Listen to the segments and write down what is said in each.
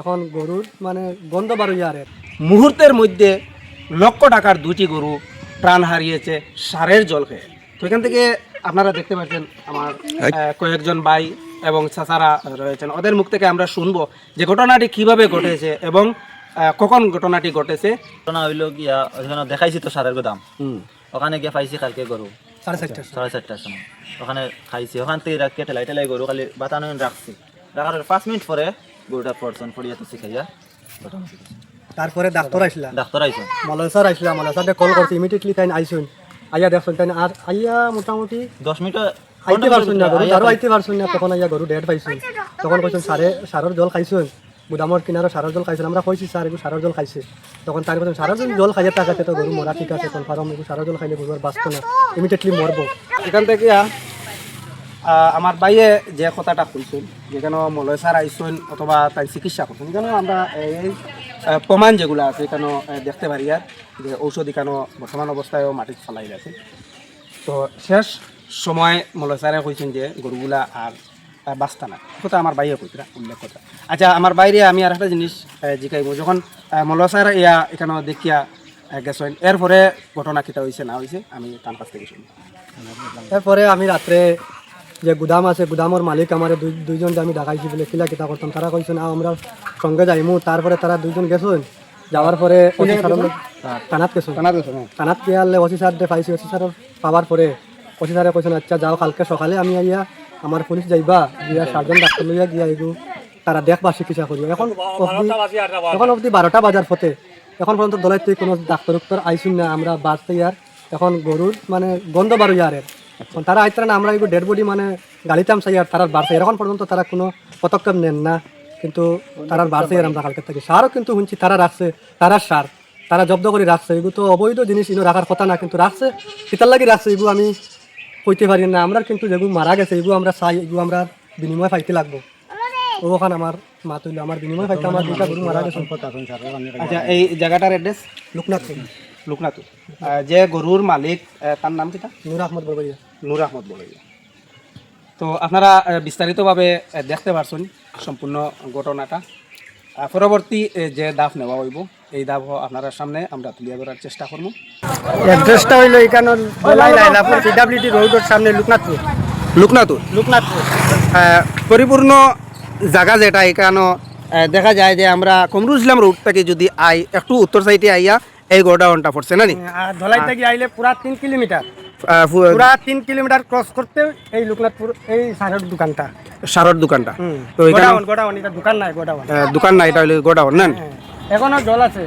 এখন গরুর মানে গন্ধ বারোইয়া আর মুহূর্তের মধ্যে লক্ষ টাকার দুটি গরু প্রাণ হারিয়েছে সারের জল খেয়ে। তো এখান থেকে আপনারা দেখতে পাচ্ছেন আমার কয়েকজন ভাই এবং চাচারা রয়েছেন, ওদের মুখ থেকে আমরা শুনবো যে ঘটনাটি কিভাবে ঘটেছে এবং কখন ঘটনাটি ঘটেছে। ঘটনা হইল গিয়া ওখানে দেখাইছি তো সারের গোদাম, ওখানে গিয়ে পাইছি কালকে গরু 4:30টার সময়। ওখানে খাইছি, ওখান থেকে রাখিয়ে ঠেলাই ঠেলাই গরু খালি বাতানো রাখছি, রাখার 5 মিনিট পরে গরুটা পড়ছেন পড়িয়া তো শিখাইয়া তারপরে ডাক্তার আইসলা, ডাক্তার আইসেন, মলয় আইসলা, মলয় স্যারকে কল করছি, ইমিডিয়েটলি তাই আইসুন, আইয়া দেখছেন তাই আর আইয়া মোটামুটি 10 মিনিট আইতে পারছুন না, গরু আরও আইতে পারছুন না। তখন আইয়া গরু ডেড পাইছুন। তখন কইছেন সারের জল খাইছুন, গুদামর কিনারও সারের জল খাইছেন। আমরা কইছি স্যার এগুলো সারের জল খাইছে। তখন তার কথা সারের জল খাইয়া টাকাতে তো গরু মরা ঠিক আছে, কনফার্ম এগুলো সারের জল খাইলে গরু আর বাঁচতো না, ইমিডিয়েটলি মরবো। এখান থেকে আমার বাইয়ে যে কথাটা শুনছেন, যেখানে মলয় স্যার আইসেন অথবা তাই চিকিৎসা করছেন, এখানেও আমরা এই প্রমাণ যেগুলো আছে এখানেও দেখতে পারি আর যে ঔষধ এখানেও বর্তমান অবস্থায়ও মাটির ফেলাই আছে। তো শেষ সময় মলয় স্যারে কইছেন যে গরুগুলা আর বাঁচতা না, কথা আমার বাইরে কইতরা উল্লেখ কথা। আচ্ছা, আমার বাইরে আমি আর একটা জিনিস জিকাইব, যখন মলয় স্যার এখানে দেখিয়া গেছেন, এরপরে ঘটনা কিতা হয়েছে না হয়েছে আমি তার কাছ থেকে শুনি। তারপরে আমি রাত্রে যে গুদাম আছে, গুদামর মালিক আমার দুইজন যে আমি ডাকাইছি বলে কিলা কিতা করতাম, তারা কইছেন আমরা সঙ্গে যাইমু। তারপরে তারা দুইজন গেছেন, যাওয়ার পরে থানাত গেছেন, থানাত গিয়ালে ওসি স্যার পাইছি। ওসি স্যার পাওয়ার পরে ওসি স্যারে কইছেন আচ্ছা যাও, কালকে সকালে আমি আইয়া আমার পুলিশ যাইবা গিয়া সার্জন ডাক্তার লইয়া গিয়া এগু তারা দেখবা চিকিৎসা করিয়া। এখন অবধি 12টা বাজার পথে এখন পর্যন্ত দলের থেকে কোনো ডাক্তার উত্তর আইসুন না। আমরা বাঁচতে আর এখন গরুর মানে গন্ধ বারোই আর তারা আইতারা না, আমরা এগুলো ডেড বডি মানে গাড়িতাম চাই আর তারা বাড়ছে। এখন পর্যন্ত তারা কোনো পদক্ষেপ নেন না, কিন্তু তারা বাড়ছে আর আমরা কালকে থেকে সারও কিন্তু শুনছি তারা রাখছে, তারা সার তারা জব্দ করে রাখছে। এগুলো তো অবৈধ জিনিস, এগুলো রাখার কথা না, কিন্তু রাখছে কিতার লাগি রাখছে এগুলো আমি কইতে পারি না। আমরা কিন্তু যেগুলো মারা গেছে এগুলো আমরা চাই, এগুলো আমরা বিনিময় পাইতে লাগবো। ওখানে আমার মা তুইল আমার বিনিময় পাইতে আমার দুইটা গরু মারা গেছে। আচ্ছা, এই জায়গাটার অ্যাড্রেস লোকনাথ লোকনাথ। যে গরুর মালিক তার নাম কিটা? নূর আহমদ বড়বাইয়া। নূর আহমদ বড়বাইয়া। তো আপনারা বিস্তারিতভাবে দেখতে পারছেন সম্পূর্ণ ঘটনাটা। পরবর্তী যে দাফ নেওয়া হইব এই দাফ আপনার সামনে আমরা তুলিয়া ধরার চেষ্টা করবো। অ্যাড্রেসটা হইলো এখানে লাইলাপুর পিডব্লিউডি রোডের সামনে লোকনাথপুর। লোকনাথপুর পরিপূর্ণ জায়গা যেটা এখানে দেখা যায় যে আমরা কমরুজলাম রোড থেকে যদি আই একটু উত্তর সাইডে আইয়া এই গোডাউনটা পড়ছে না নি, ধলাই থেকে আইলে পুরা 3 কিলোমিটার, পুরা 3 কিলোমিটার ক্রস করতে এই লোকনাথপুর এই সারের দোকানটা। তো গোডাউন এটা দোকান নাই, দোকান নাই, এটা হইলো গোডাউন না। এখনো জল আছে,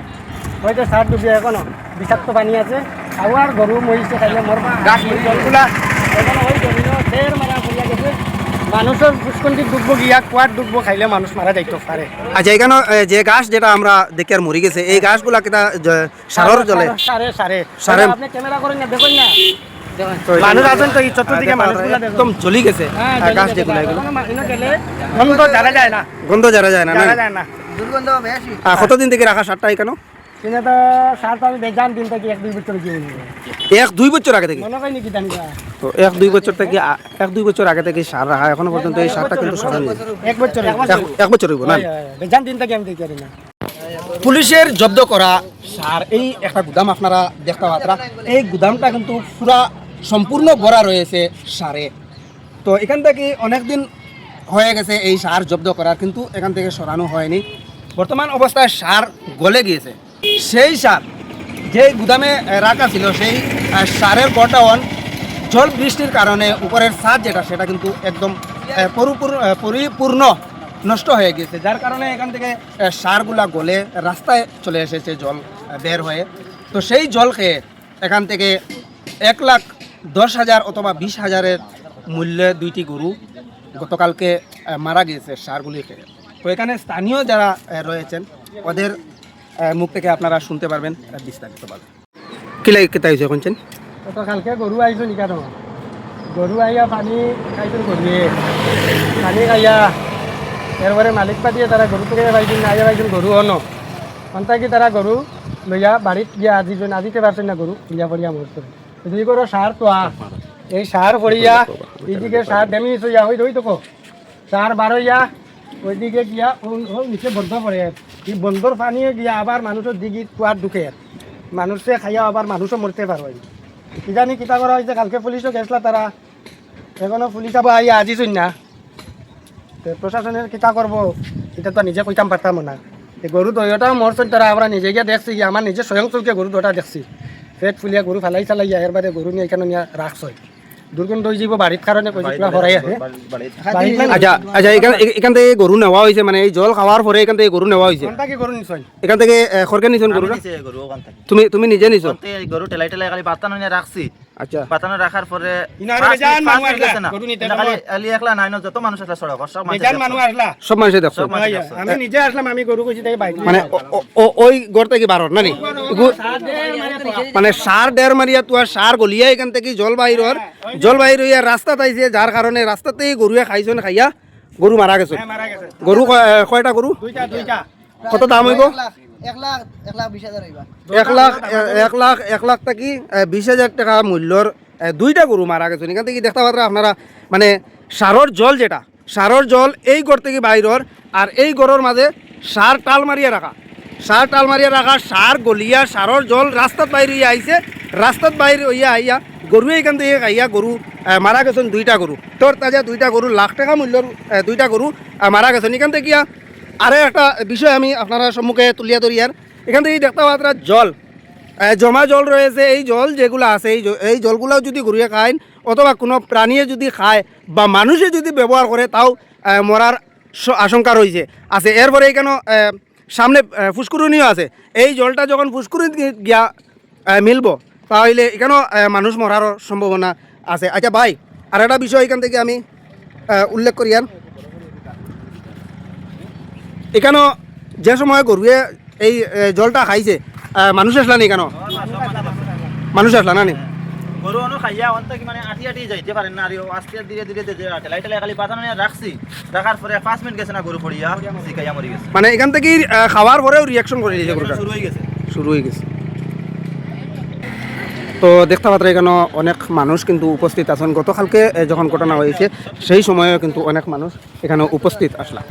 ওইটা সার ডুবিয়ে এখনো বিষাক্ত পানি আছে। আর গরু মহিষে খাইলে মরবা, গাছ জলগুলা এখনো ওই জমিও ঢের মারা পড়িয়া গেছে। মানুষের পুষ্কন্তি ডুববো গিয়া কুয়ার ডুববো খাইলে মানুষ মারা যাইতে পারে। আচ্ছা, এখানে যে গাছ যেটা আমরা দেখি আর মরি গেছে, এই গাছগুলা কিটা সারর জলে সারে আপনি ক্যামেরা করেন না, দেখুন না মানুষ আছেন তো এই চতুর্দিকে মানুষগুলা একদম জ্বলি গেছে গাছ যেগুলো, এগুলো গন্ধ জারা যায় না, না দুর্গন্ধ বেশি। কতদিন থেকে রাখা সারটা এখানে? কিনে তো সার তো আমি বেজান দিন থেকে 1-2 বছর গিয়ে 1-2 বছর আগে থেকে মনে হয় নাকি জানি না। তো 1-2 বছর থেকে 1-2 বছর আগে থেকে সার রাখা, এখনো পর্যন্ত এই সারটা কিন্তু সরানো 1 বছর 1 বছর হইব না, বেজান দিন থেকে আমি দেখি না। পুলিশের জব্দ করা সার এই একটা গুদাম আপনারা দেখতে পাত্রা, এই গুদামটা কিন্তু পুরা সম্পূর্ণ ভরা রয়েছে সারে। তো এখান থেকে অনেকদিন হয়ে গেছে এই সার জব্দ করার, কিন্তু এখান থেকে সরানো হয়নি। বর্তমান অবস্থায় সার গলে গিয়েছে। সেই সার যেই গুদামে রাখা ছিল, সেই সারের গোডাউন জল বৃষ্টির কারণে উপরের ছাদ যেটা সেটা কিন্তু একদম পরিপূর্ণ নষ্ট হয়ে গেছে, যার কারণে এখান থেকে সারগুলা গলে রাস্তায় চলে এসেছে জল বের হয়ে। তো সেই জল খেয়ে এখান থেকে 1,10,000 অথবা 20,000-এর মূল্যে 2টি গরু গতকালকে মারা গিয়েছে সারগুলি খেয়ে। তো এখানে স্থানীয় যারা রয়েছেন ওদের মুখ থেকে আপনারা শুনতে পারবেন বিস্তারিতভাবে। কি লাগে কেতা হয়েছে শুনছেন? তো কালকে গরু আইছো নি কেন? গরু আইয়া পানি খাইছেন, গরুয়ে পানি খাইয়া এরপরে মালিক পাতিয়ে তারা গরু থেকে পাইছেন আইয়া পাইছেন গরু হনো সন্তান কি তারা গরু লইয়া বাড়িত গিয়া আজিতে পারছেন না, গরু ইয়া পড়িয়া মরছে। যদি করো সার তো এই সার পড়িয়া এইদিকে সার ড্যামেজ হইয়া হই তো সার বার হইয়া ওইদিকে গিয়া ও নিচে বন্ধ করে এই বন্ধর পানি গিয়া আবার মানুষের দিকে কুয়ার ঢুকে মানুষে খাইয়া আবার মানুষও মরতে পারবে কি জানি কিতা করা হয়েছে কালকে পুলিশও গেছলা তারা এখনো পুলিশ আবার আইয়া আজিছুন না তো প্রশাসনের কিতা করবো এটা তো নিজে কইতাম পারতাম না এই গরু দইটাও মরছেন তারা আমরা নিজে গিয়ে দেখছি আমার নিজে স্বয়ং চৌকে গরু দইটা দেখছি পেট ফুলিয়া গরু ফেলাই চালাইয়া এর বাদে গরু নিয়ে এখানে নিয়ে রাখছ দুর্গন্ধ হয়ে যাব বাড়ির কারণে পুরা হরাই আছে আচ্ছা আচ্ছা এখান থেকে গরু নেওয়া হয়েছে মানে এই জল খাওয়ার পরে এখান থেকে গরু নেওয়া হয়েছে কোনটা কি গরু নিছয় এখান থেকে খরকে নিছেন গরুটা নিচে গরু ওখান থেকে তুমি নিজে নিছো এই গরু টেলাই টেলাই খালি বাতানো নিয়ে রাখছি আচ্ছা বাতানো রাখার পরে ইনারে পাঁচ বেজান মিনিট মানুষ গেছে না আসলা, গরু নিতে এটা খালি আলি একলা নাই না যত মানুষ আসলা সড়ক সব মানুষ বেজান মানুষ আসলা সব মানুষে দেখছো সব মানুষ আইয়া, দেখছো। আমি নিজে আসলাম আমি গরু কইছি তাই বাইক মানে ওই গড় থেকে বারর না নি মানে সার ডের মারিয়া তুয়ার সার গলিয়া এখান থেকে জল বাহির হইয়া রাস্তা তাইছে যার কারণে রাস্তাতেই গরুয়ে খাইছেন খাইয়া গরু মারা গেছে মারা গেছে গরু কয়টা গরু দুইটা কত দাম হইব 1 লাখ থাকি 20,000 টাকা মূল্যর দুইটা গরু মারা গেছে এখান থেকে দেখতে পাত্রা আপনারা মানে সারর জল যেটা সারর জল এই গড় থেকে বাইরর আর এই গড়ের মাঝে সার টাল মারিয়া রাখা সার গলিয়া সারর জল রাস্তাত বাইর হইয়া আইছে রাস্তাত বাইর হইয়া আইয়া গরু এখান থেকে খাইয়া গরু মারা গেছেন দুইটা গরু তোর তাজা দুইটা গরু লাখ টাকা মূল্যর দুইটা গরু মারা গেছেন এখান থেকে আরও একটা বিষয় আমি আপনারা সম্মুখে তুলিয়া ধরিয়ার এখান থেকে দেখতে পাত্রা জল জমা জল রয়েছে এই জল যেগুলো আছে এই জলগুলো যদি ঘুরিয়ে খায় অথবা কোনো প্রাণীয়ে যদি খায় বা মানুষে যদি ব্যবহার করে তাও মরার আশঙ্কা রয়েছে আছে এরপরে এখানে সামনে ফুসকুরুনিও আছে এই জলটা যখন ফুসকুরুনি গিয়া মিলব তাহলে এখানেও মানুষ মরারও সম্ভাবনা আছে আচ্ছা ভাই আর একটা বিষয় এখান থেকে আমি উল্লেখ করি আর এখানেও যে সময় গরুয়ে এই জলটা খাইছে মানুষ আসলা নি কেন মানুষ আসলা না নি গরু অনু খাইয়া অন্ত কি মানে আটি আটি যাইতে পারেন না আর আস্তে ধীরে ধীরে টেলাই টেলাই খালি বাতানো নিয়ে রাখছি রাখার পরে 5 মিনিট গেছে না গরু পড়িয়া শিখাইয়া মরি গেছে মানে এখান থেকে খাওয়ার পরেও রিয়াকশন করে দিয়েছে গরুটা শুরু হয়ে গেছে তো দেখতে পাত্র এখানে অনেক মানুষ কিন্তু উপস্থিত আছেন গতকালকে যখন ঘটনা হয়েছে সেই সময়েও কিন্তু অনেক মানুষ এখানে উপস্থিত আসলা